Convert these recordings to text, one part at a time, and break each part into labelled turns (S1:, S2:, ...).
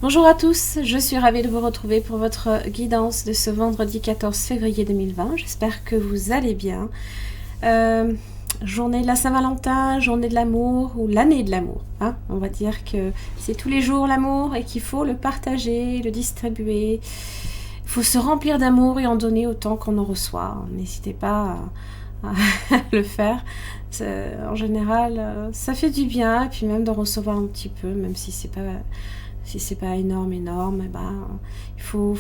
S1: Bonjour à tous, je suis ravie de vous retrouver pour votre guidance de ce vendredi 14 février 2020. J'espère que vous allez bien. Journée de la Saint-Valentin, journée de l'amour ou l'année de l'amour. Hein, on va dire que c'est tous les jours l'amour et qu'il faut le partager, le distribuer. Il faut se remplir d'amour et en donner autant qu'on en reçoit. N'hésitez pas à le faire. En général, ça fait du bien et puis même d'en recevoir un petit peu, même si c'est pas énorme, eh ben, il faut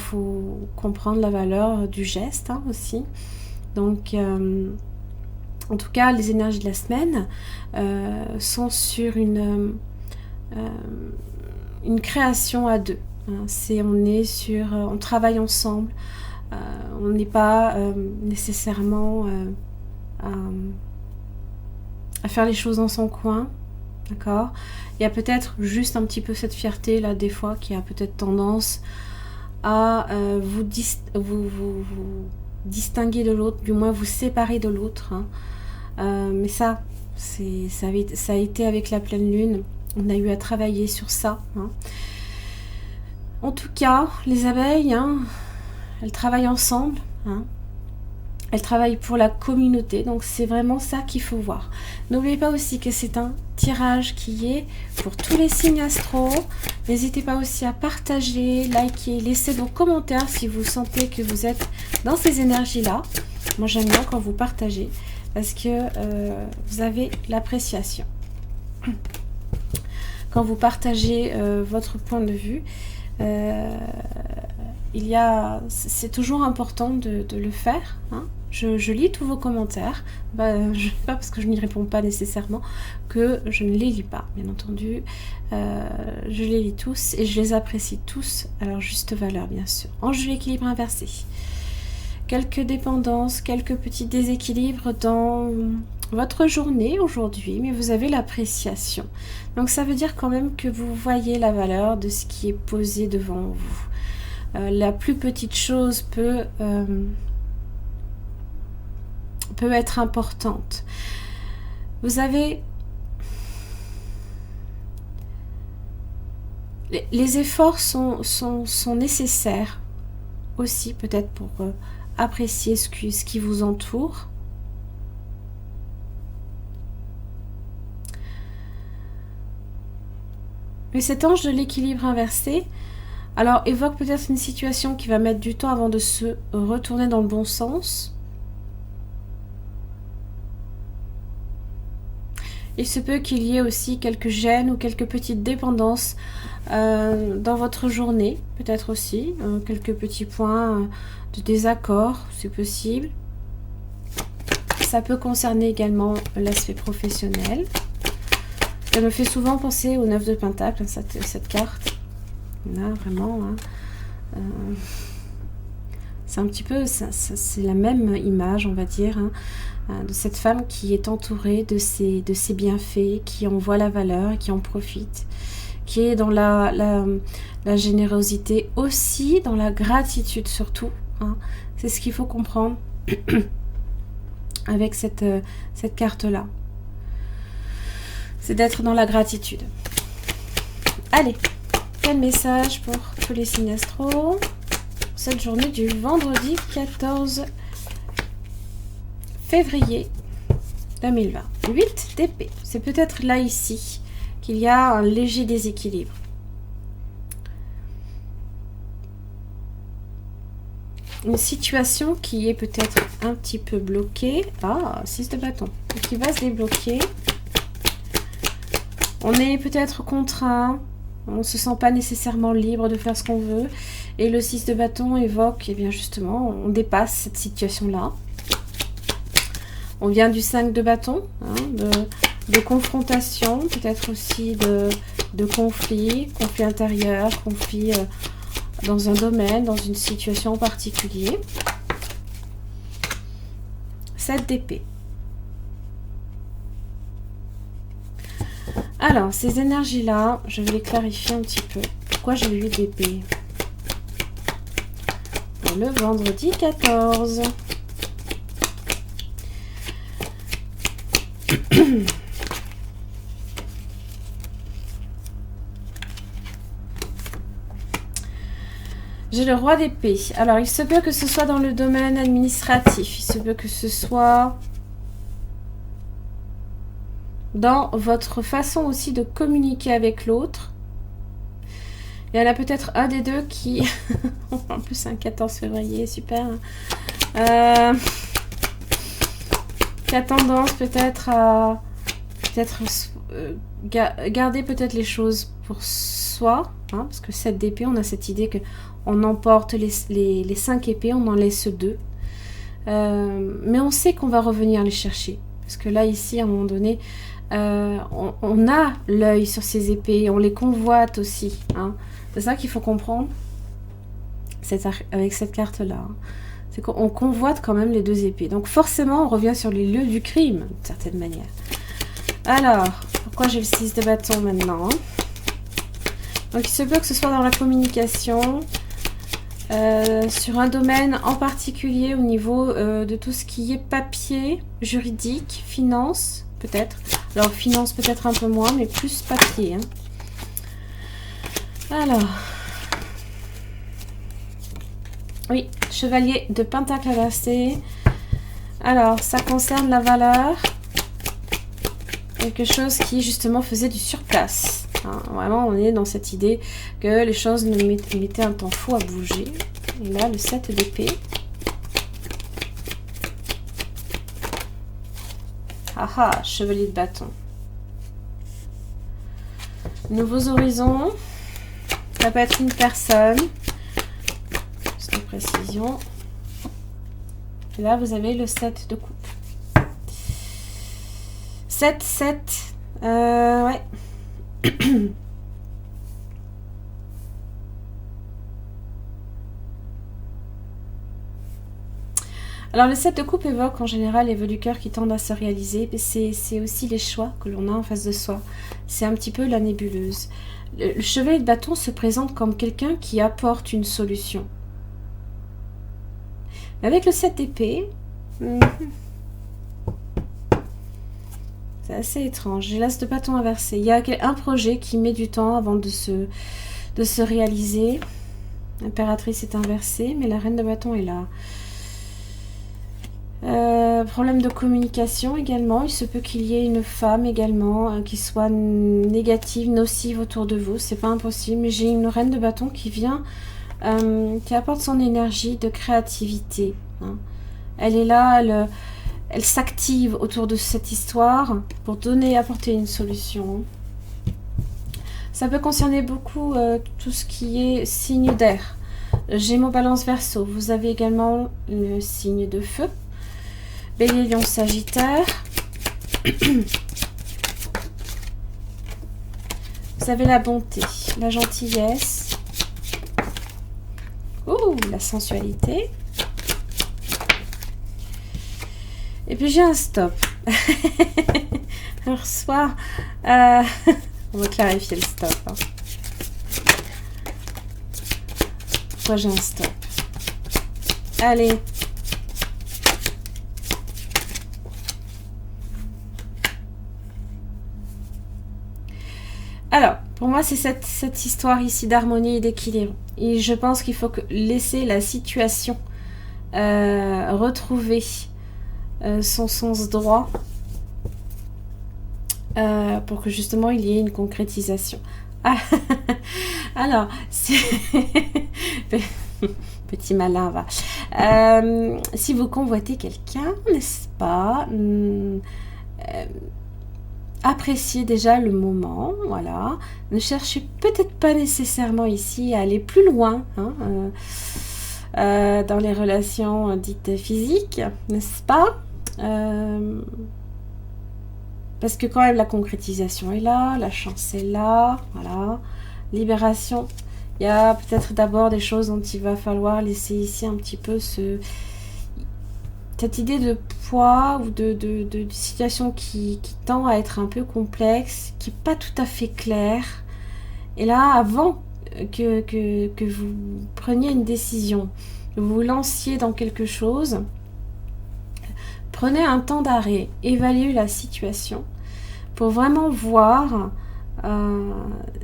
S1: comprendre la valeur du geste aussi. Donc, en tout cas, les énergies de la semaine sont sur une création à deux. Hein. On travaille ensemble. On n'est pas nécessairement à faire les choses dans son coin. D'accord. Il y a peut-être juste un petit peu cette fierté là des fois qui a peut-être tendance à vous distinguer de l'autre, du moins vous séparer de l'autre. Hein. Mais ça a été avec la pleine lune. On a eu à travailler sur ça. Hein. En tout cas, les abeilles, hein, elles travaillent ensemble. Hein. Elle travaille pour la communauté, donc c'est vraiment ça qu'il faut voir. N'oubliez pas aussi que c'est un tirage qui est pour tous les signes astro. N'hésitez pas aussi à partager, liker, laisser vos commentaires si vous sentez que vous êtes dans ces énergies-là. Moi j'aime bien quand vous partagez parce que vous avez l'appréciation. Quand vous partagez votre point de vue, c'est toujours important de le faire. Hein. Je lis tous vos commentaires. Pas parce que je n'y réponds pas nécessairement que je ne les lis pas. Bien entendu, je les lis tous et je les apprécie tous à leur juste valeur, bien sûr. Enjeu équilibre inversé. Quelques dépendances, quelques petits déséquilibres dans votre journée aujourd'hui, mais vous avez l'appréciation. Donc ça veut dire quand même que vous voyez la valeur de ce qui est posé devant vous. La plus petite chose peut être importante. Vous avez les efforts sont nécessaires aussi peut-être pour apprécier ce qui vous entoure. Mais cet ange de l'équilibre inversé, alors évoque peut-être une situation qui va mettre du temps avant de se retourner dans le bon sens. Il se peut qu'il y ait aussi quelques gênes ou quelques petites dépendances dans votre journée, peut-être aussi, quelques petits points de désaccord, c'est possible. Ça peut concerner également l'aspect professionnel. Ça me fait souvent penser au 9 de Pentacle, cette carte. Là, vraiment, hein. C'est un petit peu, c'est la même image, on va dire, hein, de cette femme qui est entourée de ses bienfaits, qui en voit la valeur, qui en profite, qui est dans la générosité, aussi dans la gratitude surtout. Hein. C'est ce qu'il faut comprendre avec cette carte-là. C'est d'être dans la gratitude. Allez, quel message pour tous les signes astro cette journée du vendredi 14 février 2020. 8 d'épée. C'est peut-être là, ici, qu'il y a un léger déséquilibre. Une situation qui est peut-être un petit peu bloquée. Ah, 6 de bâton. Et qui va se débloquer. On est peut-être contraint. On ne se sent pas nécessairement libre de faire ce qu'on veut. Et le 6 de bâton évoque, eh bien justement, on dépasse cette situation-là. On vient du 5 de bâton, hein, de confrontation, peut-être aussi de conflit intérieur, conflit dans un domaine, dans une situation en particulier. 7 d'épée. Alors, ces énergies-là, je vais les clarifier un petit peu. Pourquoi j'ai 8 d'épée? Le vendredi 14. J'ai le roi d'épée. Alors, il se peut que ce soit dans le domaine administratif. Il se peut que ce soit dans votre façon aussi de communiquer avec l'autre. Il y en a peut-être un des deux qui... en plus, c'est un 14 février, super. Qui a tendance peut-être à... garder peut-être les choses pour soi. Hein, parce que 7 d'épée, on a cette idée que on emporte les 5 épées, on en laisse 2. Mais on sait qu'on va revenir les chercher. Parce que là, ici, à un moment donné, on a l'œil sur ces épées, on les convoite aussi. Hein. C'est ça qu'il faut comprendre avec cette carte-là. Hein. C'est qu'on convoite quand même les 2 épées. Donc forcément, on revient sur les lieux du crime, d'une certaine manière. Alors, pourquoi j'ai le 6 de bâton maintenant? Donc il se peut que ce soit dans la communication, sur un domaine en particulier au niveau de tout ce qui est papier, juridique, finance, peut-être. Alors finance peut-être un peu moins, mais plus papier. Hein. Alors, oui, chevalier de pentacle inversé. Alors, ça concerne la valeur. Quelque chose qui justement faisait du surplace. Hein, vraiment, on est dans cette idée que les choses ne mettaient un temps fou à bouger. Et là, le 7 d'épée. Ah ah, chevalier de bâton. Nouveaux horizons. Ça peut être une personne. Sans précision. Et là, vous avez le 7 de coupe. 7, 7. Ouais. Alors le 7 de coupe évoque en général les vœux du cœur qui tendent à se réaliser. C'est aussi les choix que l'on a en face de soi. C'est un petit peu la nébuleuse. Le chevalier de bâton se présente comme quelqu'un qui apporte une solution. Avec le 7 d'épée, c'est assez étrange. J'ai l'as de bâton inversé. Il y a un projet qui met du temps avant de se réaliser. L'impératrice est inversée, mais la reine de bâton est là. Problème de communication également. Il se peut qu'il y ait une femme également qui soit négative, nocive autour de vous. C'est pas impossible, mais j'ai une reine de bâton qui vient, qui apporte son énergie de créativité. Hein. Elle est là, elle s'active autour de cette histoire pour apporter une solution. Ça peut concerner beaucoup tout ce qui est signe d'air. Gémeaux, Balance, Verseau. Vous avez également le signe de feu. Bélier, Lion, Sagittaire. Vous avez la bonté, la gentillesse. Ouh, la sensualité. Et puis j'ai un stop. Alors, soit... on va clarifier le stop. Hein. Pourquoi j'ai un stop? Allez. Alors, pour moi, c'est cette histoire ici d'harmonie et d'équilibre. Et je pense qu'il faut laisser la situation retrouver son sens droit pour que justement il y ait une concrétisation. Ah, alors, petit malin, va. Si vous convoitez quelqu'un, n'est-ce pas, appréciez déjà le moment, voilà. Ne cherchez peut-être pas nécessairement ici à aller plus loin, hein, dans les relations dites physiques, n'est-ce pas? Parce que quand même la concrétisation est là, la chance est là, voilà. Libération. Il y a peut-être d'abord des choses dont il va falloir laisser ici un petit peu cette idée de poids ou de situation qui tend à être un peu complexe, qui n'est pas tout à fait claire. Et là, avant que vous preniez une décision, que vous vous lanciez dans quelque chose, prenez un temps d'arrêt, évaluez la situation pour vraiment voir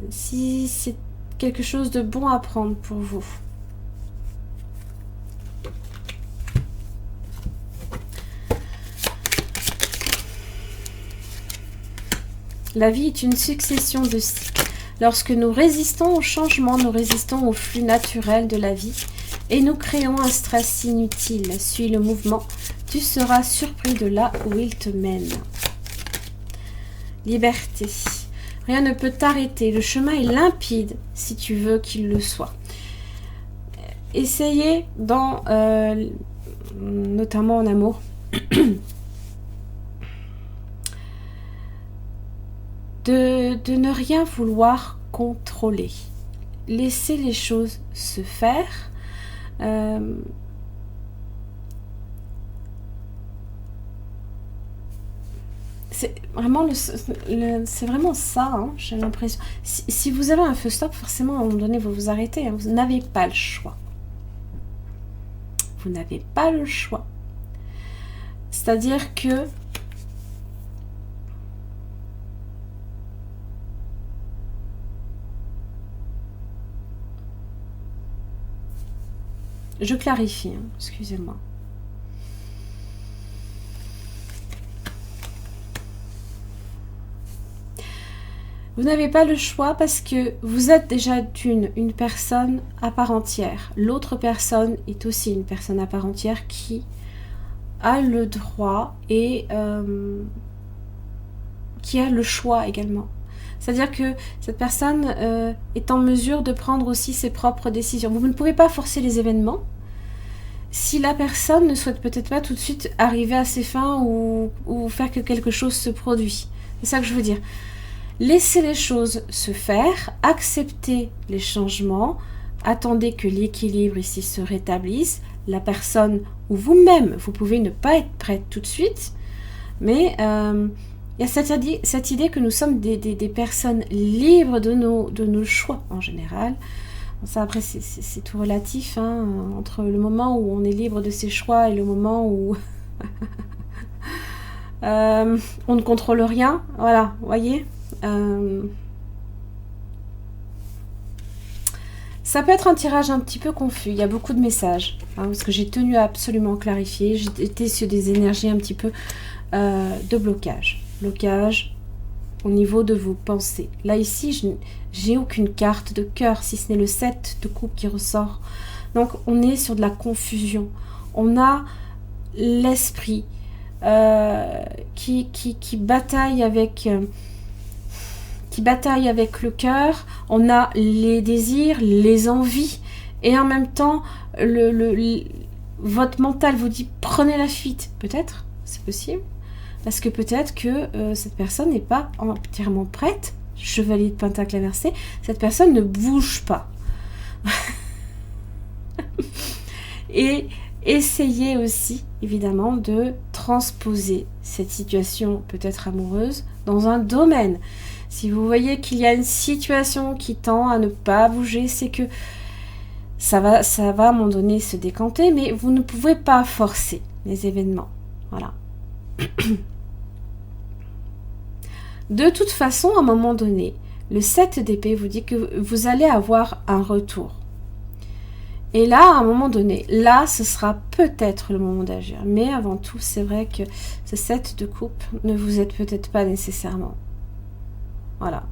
S1: si c'est quelque chose de bon à prendre pour vous. La vie est une succession de cycles. Lorsque nous résistons au changement, nous résistons au flux naturel de la vie et nous créons un stress inutile. Suis le mouvement, tu seras surpris de là où il te mène. Liberté. Rien ne peut t'arrêter. Le chemin est limpide si tu veux qu'il le soit. Essayez, notamment en amour, de ne rien vouloir contrôler. Laissez les choses se faire. C'est vraiment, c'est vraiment ça, hein, j'ai l'impression. Si vous avez un feu stop, forcément, à un moment donné, vous vous arrêtez. Hein, vous n'avez pas le choix. Vous n'avez pas le choix. C'est-à-dire que je clarifie, hein, excusez-moi. Vous n'avez pas le choix parce que vous êtes déjà une personne à part entière. L'autre personne est aussi une personne à part entière qui a le droit et qui a le choix également. C'est-à-dire que cette personne est en mesure de prendre aussi ses propres décisions. Vous ne pouvez pas forcer les événements si la personne ne souhaite peut-être pas tout de suite arriver à ses fins ou faire que quelque chose se produise. C'est ça que je veux dire. Laissez les choses se faire, acceptez les changements, attendez que l'équilibre ici se rétablisse. La personne ou vous-même, vous pouvez ne pas être prête tout de suite, mais il y a cette idée que nous sommes des personnes libres de nos choix en général. Bon, ça après c'est tout relatif, hein, entre le moment où on est libre de ses choix et le moment où on ne contrôle rien. Voilà, vous voyez. Ça peut être un tirage un petit peu confus, il y a beaucoup de messages, hein, parce que j'ai tenu à absolument clarifier, j'étais sur des énergies un petit peu de blocage au niveau de vos pensées. Là ici, j'ai aucune carte de cœur, si ce n'est le 7 de coupe qui ressort. Donc on est sur de la confusion, on a l'esprit qui bataille avec... qui bataille avec le cœur, on a les désirs, les envies, et en même temps, votre mental vous dit prenez la fuite. Peut-être, c'est possible, parce que peut-être que cette personne n'est pas entièrement prête. Chevalier de Pentacle inversé, cette personne ne bouge pas. Et essayez aussi, évidemment, de transposer cette situation peut-être amoureuse dans un domaine. Si vous voyez qu'il y a une situation qui tend à ne pas bouger, c'est que ça va à un moment donné se décanter, mais vous ne pouvez pas forcer les événements. Voilà. De toute façon, à un moment donné, le 7 d'épée vous dit que vous allez avoir un retour. Et là, à un moment donné, là, ce sera peut-être le moment d'agir. Mais avant tout, c'est vrai que ce 7 de coupe ne vous aide peut-être pas nécessairement. Voilà,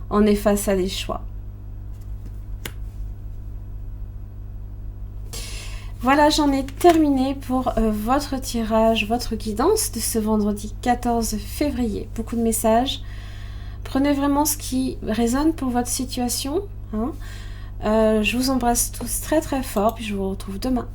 S1: on est face à des choix. Voilà, j'en ai terminé pour votre tirage, votre guidance de ce vendredi 14 février. Beaucoup de messages. Prenez vraiment ce qui résonne pour votre situation. Hein. Je vous embrasse tous très très fort, puis je vous retrouve demain.